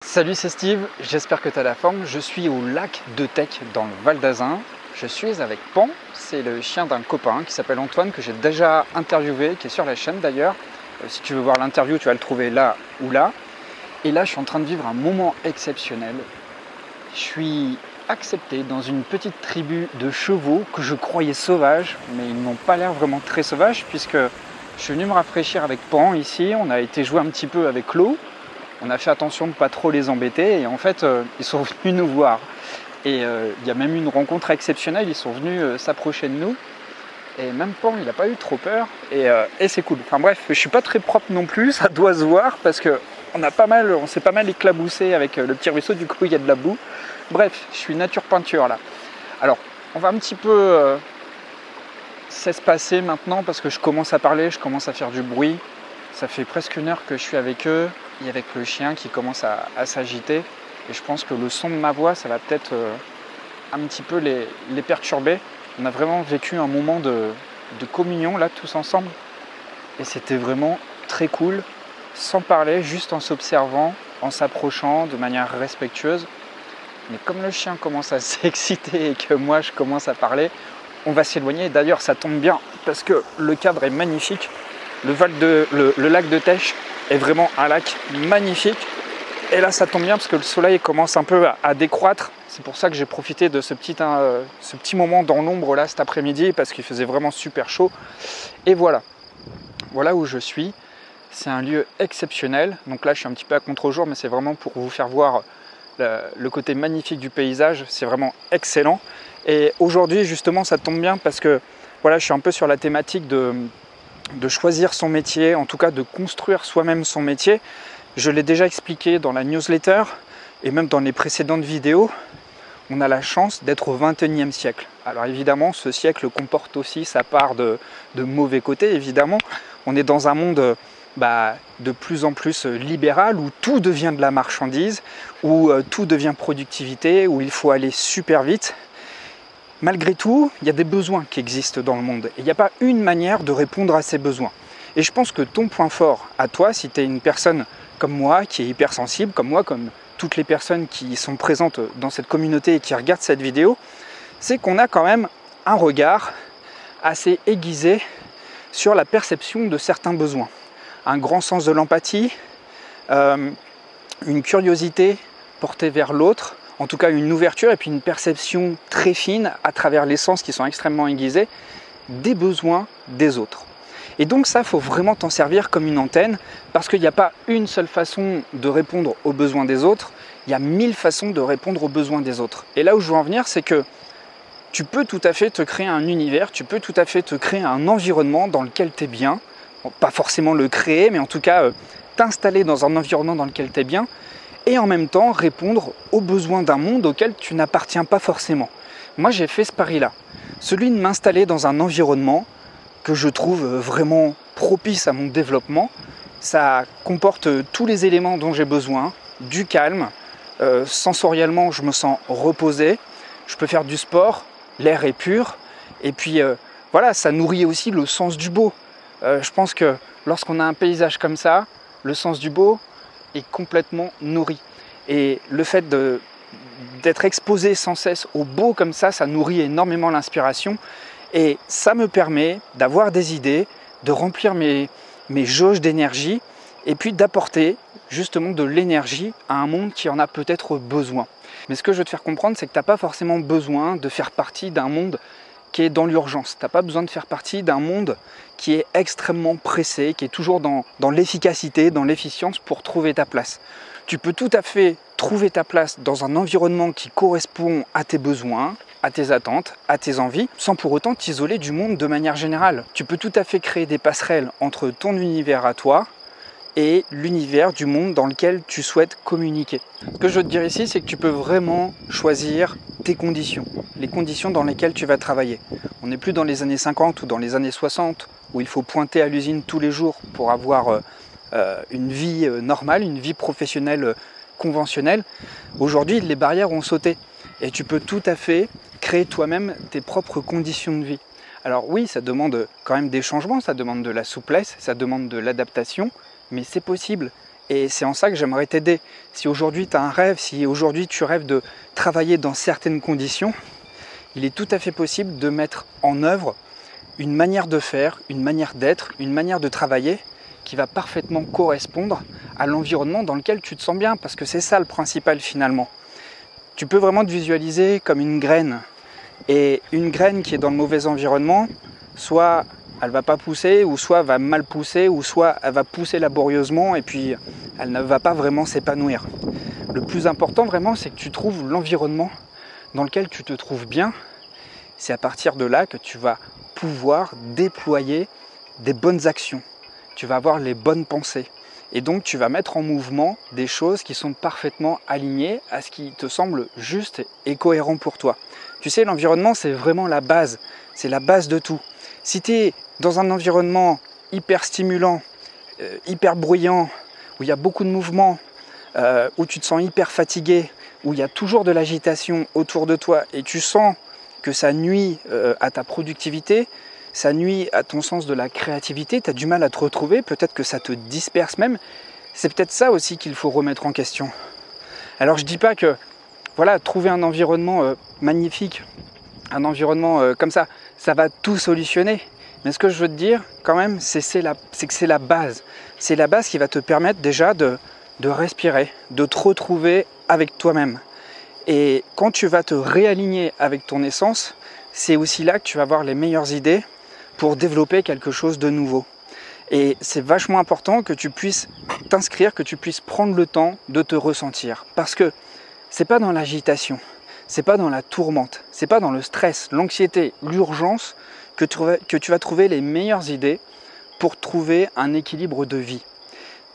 Salut, c'est Steve, j'espère que tu as la forme. Je suis au lac de Tech dans le Val d'Azun. Je suis avec Pan, c'est le chien d'un copain qui s'appelle Antoine, que j'ai déjà interviewé, qui est sur la chaîne d'ailleurs. Si tu veux voir l'interview, tu vas le trouver là ou là. Et là, je suis en train de vivre un moment exceptionnel. Je suis accepté dans une petite tribu de chevaux que je croyais sauvages, mais ils n'ont pas l'air vraiment très sauvages, puisque je suis venu me rafraîchir avec Pan ici. On a été jouer un petit peu avec l'eau. On a fait attention de ne pas trop les embêter et en fait ils sont venus nous voir. Et il y a même eu une rencontre exceptionnelle, ils sont venus s'approcher de nous. Et même Pan, il n'a pas eu trop peur et c'est cool. Enfin bref, je suis pas très propre non plus, ça doit se voir parce qu'on s'est pas mal éclaboussé avec le petit ruisseau, du coup il y a de la boue. Bref, je suis nature peinture là. Alors, on va un petit peu s'espacer maintenant parce que je commence à parler, je commence à faire du bruit. Ça fait presque une heure que je suis avec eux. Et avec le chien qui commence à s'agiter. Et je pense que le son de ma voix, ça va peut-être un petit peu les perturber. On a vraiment vécu un moment de communion là, tous ensemble. Et c'était vraiment très cool, sans parler, juste en s'observant, en s'approchant de manière respectueuse. Mais comme le chien commence à s'exciter et que moi je commence à parler, on va s'éloigner. D'ailleurs, ça tombe bien parce que le cadre est magnifique. Le lac de Tech est vraiment un lac magnifique. Et là, ça tombe bien parce que le soleil commence un peu à décroître. C'est pour ça que j'ai profité de ce petit moment dans l'ombre là cet après-midi parce qu'il faisait vraiment super chaud. Et voilà où je suis. C'est un lieu exceptionnel. Donc là, je suis un petit peu à contre-jour, mais c'est vraiment pour vous faire voir le côté magnifique du paysage. C'est vraiment excellent. Et aujourd'hui, justement, ça tombe bien parce que voilà, je suis un peu sur la thématique de choisir son métier, en tout cas de construire soi-même son métier. Je l'ai déjà expliqué dans la newsletter et même dans les précédentes vidéos. On a la chance d'être au XXIe siècle. Alors évidemment, ce siècle comporte aussi sa part de mauvais côtés. Évidemment, on est dans un monde de plus en plus libéral où tout devient de la marchandise, où tout devient productivité, où il faut aller super vite. Malgré tout, il y a des besoins qui existent dans le monde et il n'y a pas une manière de répondre à ces besoins. Et je pense que ton point fort à toi, si tu es une personne comme moi, qui est hypersensible, comme moi, comme toutes les personnes qui sont présentes dans cette communauté et qui regardent cette vidéo, c'est qu'on a quand même un regard assez aiguisé sur la perception de certains besoins. Un grand sens de l'empathie, une curiosité portée vers l'autre, en tout cas une ouverture et puis une perception très fine à travers les sens qui sont extrêmement aiguisés des besoins des autres. Et donc ça, il faut vraiment t'en servir comme une antenne parce qu'il n'y a pas une seule façon de répondre aux besoins des autres, il y a 1000 façons de répondre aux besoins des autres. Et là où je veux en venir, c'est que tu peux tout à fait te créer un univers, tu peux tout à fait te créer un environnement dans lequel tu es bien, bon, pas forcément le créer, mais en tout cas t'installer dans un environnement dans lequel tu es bien, et en même temps répondre aux besoins d'un monde auquel tu n'appartiens pas forcément. Moi, j'ai fait ce pari-là, celui de m'installer dans un environnement que je trouve vraiment propice à mon développement. Ça comporte tous les éléments dont j'ai besoin, du calme, sensoriellement, je me sens reposé, je peux faire du sport, l'air est pur, et puis voilà, ça nourrit aussi le sens du beau. Je pense que lorsqu'on a un paysage comme ça, le sens du beau est complètement nourri. Et le fait d'être exposé sans cesse au beau comme ça nourrit énormément l'inspiration. Et ça me permet d'avoir des idées, de remplir mes jauges d'énergie et puis d'apporter justement de l'énergie à un monde qui en a peut-être besoin. Mais ce que je veux te faire comprendre, c'est que tu n'as pas forcément besoin de faire partie d'un monde qui est dans l'urgence. Tu n'as pas besoin de faire partie d'un monde qui est extrêmement pressé, qui est toujours dans l'efficacité, dans l'efficience pour trouver ta place. Tu peux tout à fait trouver ta place dans un environnement qui correspond à tes besoins, à tes attentes, à tes envies, sans pour autant t'isoler du monde de manière générale. Tu peux tout à fait créer des passerelles entre ton univers à toi et l'univers du monde dans lequel tu souhaites communiquer. Ce que je veux te dire ici, c'est que tu peux vraiment choisir tes conditions, les conditions dans lesquelles tu vas travailler. On n'est plus dans les années 50 ou dans les années 60 où il faut pointer à l'usine tous les jours pour avoir une vie normale, une vie professionnelle conventionnelle. Aujourd'hui, les barrières ont sauté et tu peux tout à fait créer toi-même tes propres conditions de vie. Alors oui, ça demande quand même des changements, ça demande de la souplesse, ça demande de l'adaptation, mais c'est possible. Et c'est en ça que j'aimerais t'aider. Si aujourd'hui tu as un rêve, si aujourd'hui tu rêves de travailler dans certaines conditions, il est tout à fait possible de mettre en œuvre une manière de faire, une manière d'être, une manière de travailler qui va parfaitement correspondre à l'environnement dans lequel tu te sens bien, parce que c'est ça le principal finalement. Tu peux vraiment te visualiser comme une graine, et une graine qui est dans le mauvais environnement, soit elle va pas pousser, ou soit va mal pousser, ou soit elle va pousser laborieusement et puis elle ne va pas vraiment s'épanouir. Le plus important vraiment, c'est que tu trouves l'environnement dans lequel tu te trouves bien. C'est à partir de là que tu vas pouvoir déployer des bonnes actions. Tu vas avoir les bonnes pensées. Et donc tu vas mettre en mouvement des choses qui sont parfaitement alignées à ce qui te semble juste et cohérent pour toi. Tu sais, l'environnement, c'est vraiment la base. C'est la base de tout. Si tu es dans un environnement hyper stimulant, hyper bruyant, où il y a beaucoup de mouvements, où tu te sens hyper fatigué, où il y a toujours de l'agitation autour de toi et tu sens que ça nuit à ta productivité, ça nuit à ton sens de la créativité, tu as du mal à te retrouver, peut-être que ça te disperse même, c'est peut-être ça aussi qu'il faut remettre en question. Alors je ne dis pas que voilà, trouver un environnement magnifique, un environnement comme ça va tout solutionner. Mais ce que je veux te dire quand même, c'est que c'est la base. C'est la base qui va te permettre déjà de respirer, de te retrouver avec toi-même. Et quand tu vas te réaligner avec ton essence, c'est aussi là que tu vas avoir les meilleures idées pour développer quelque chose de nouveau. Et c'est vachement important que tu puisses t'inscrire, que tu puisses prendre le temps de te ressentir. Parce que c'est pas dans l'agitation, c'est pas dans la tourmente, c'est pas dans le stress, l'anxiété, l'urgence que tu vas trouver les meilleures idées pour trouver un équilibre de vie.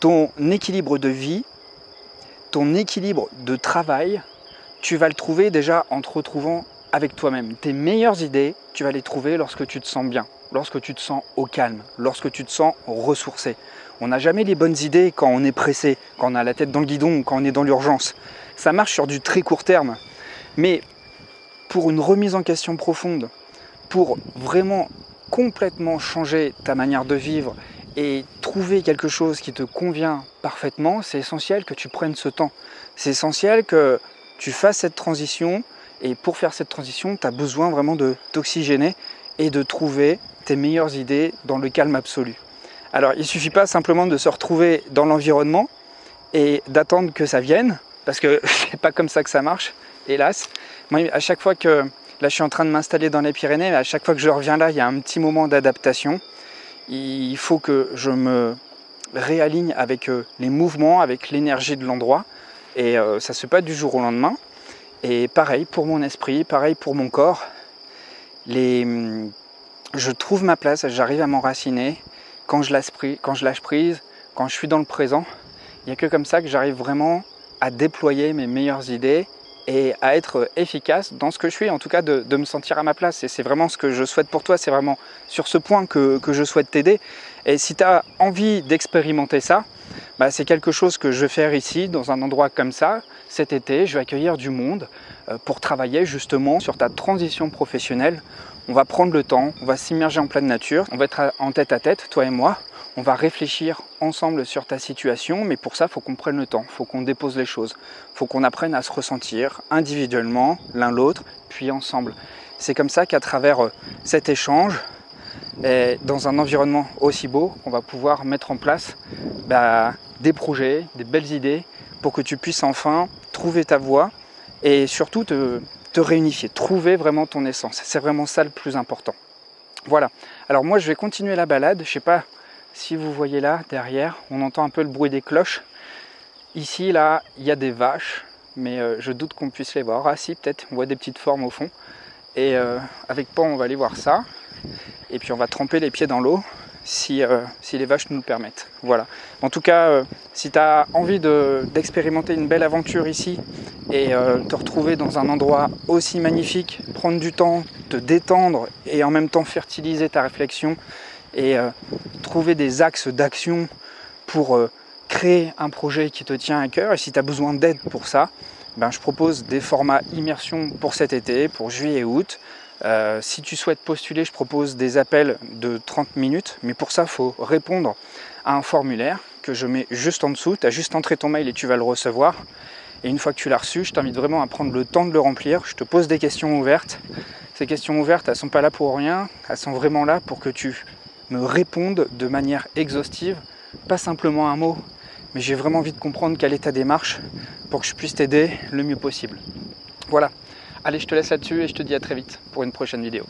Ton équilibre de vie, ton équilibre de travail, tu vas le trouver déjà en te retrouvant avec toi-même. Tes meilleures idées, tu vas les trouver lorsque tu te sens bien, lorsque tu te sens au calme, lorsque tu te sens ressourcé. On n'a jamais les bonnes idées quand on est pressé, quand on a la tête dans le guidon, quand on est dans l'urgence. Ça marche sur du très court terme. Mais pour une remise en question profonde, pour vraiment complètement changer ta manière de vivre et trouver quelque chose qui te convient parfaitement, c'est essentiel que tu prennes ce temps. C'est essentiel que tu fasses cette transition et pour faire cette transition, tu as besoin vraiment de t'oxygéner et de trouver tes meilleures idées dans le calme absolu. Alors il ne suffit pas simplement de se retrouver dans l'environnement et d'attendre que ça vienne, parce que c'est pas comme ça que ça marche, hélas. Moi, à chaque fois que là, je suis en train de m'installer dans les Pyrénées, mais à chaque fois que je reviens là, il y a un petit moment d'adaptation. Il faut que je me réaligne avec les mouvements, avec l'énergie de l'endroit. Et ça ne se fait pas du jour au lendemain. Et pareil pour mon esprit, pareil pour mon corps. Je trouve ma place, j'arrive à m'enraciner quand je lâche prise, quand je suis dans le présent. Il n'y a que comme ça que j'arrive vraiment à déployer mes meilleures idées et à être efficace dans ce que je suis, en tout cas de me sentir à ma place. Et c'est vraiment ce que je souhaite pour toi, c'est vraiment sur ce point que je souhaite t'aider. Et si tu as envie d'expérimenter ça, c'est quelque chose que je vais faire ici, dans un endroit comme ça. Cet été, je vais accueillir du monde pour travailler justement sur ta transition professionnelle. On va prendre le temps, on va s'immerger en pleine nature, on va être en tête à tête, toi et moi. On va réfléchir ensemble sur ta situation, mais pour ça, il faut qu'on prenne le temps, il faut qu'on dépose les choses. Il faut qu'on apprenne à se ressentir individuellement, l'un l'autre, puis ensemble. C'est comme ça qu'à travers cet échange, et dans un environnement aussi beau, on va pouvoir mettre en place des projets, des belles idées, pour que tu puisses enfin trouver ta voie et surtout te réunifier, trouver vraiment ton essence. C'est vraiment ça le plus important. Voilà. Alors moi, je vais continuer la balade. Je ne sais pas si vous voyez là, derrière, on entend un peu le bruit des cloches. Ici, là, il y a des vaches, mais je doute qu'on puisse les voir. Ah si, peut-être, on voit des petites formes au fond. Et avec Pan, on va aller voir ça. Et puis on va tremper les pieds dans l'eau si les vaches nous le permettent. Voilà. En tout cas, si tu as envie d'expérimenter une belle aventure ici et te retrouver dans un endroit aussi magnifique, prendre du temps, te détendre et en même temps fertiliser ta réflexion et trouver des axes d'action pour créer un projet qui te tient à cœur. Et si tu as besoin d'aide pour ça, je propose des formats immersion pour cet été, pour juillet et août. Si tu souhaites postuler, je propose des appels de 30 minutes, mais pour ça, il faut répondre à un formulaire que je mets juste en dessous. Tu as juste entré ton mail et tu vas le recevoir. Et une fois que tu l'as reçu, je t'invite vraiment à prendre le temps de le remplir. Je te pose des questions ouvertes. Ces questions ouvertes, elles ne sont pas là pour rien. Elles sont vraiment là pour que tu me répondes de manière exhaustive. Pas simplement un mot, mais j'ai vraiment envie de comprendre quelle est ta démarche pour que je puisse t'aider le mieux possible. Voilà. Allez, je te laisse là-dessus et je te dis à très vite pour une prochaine vidéo.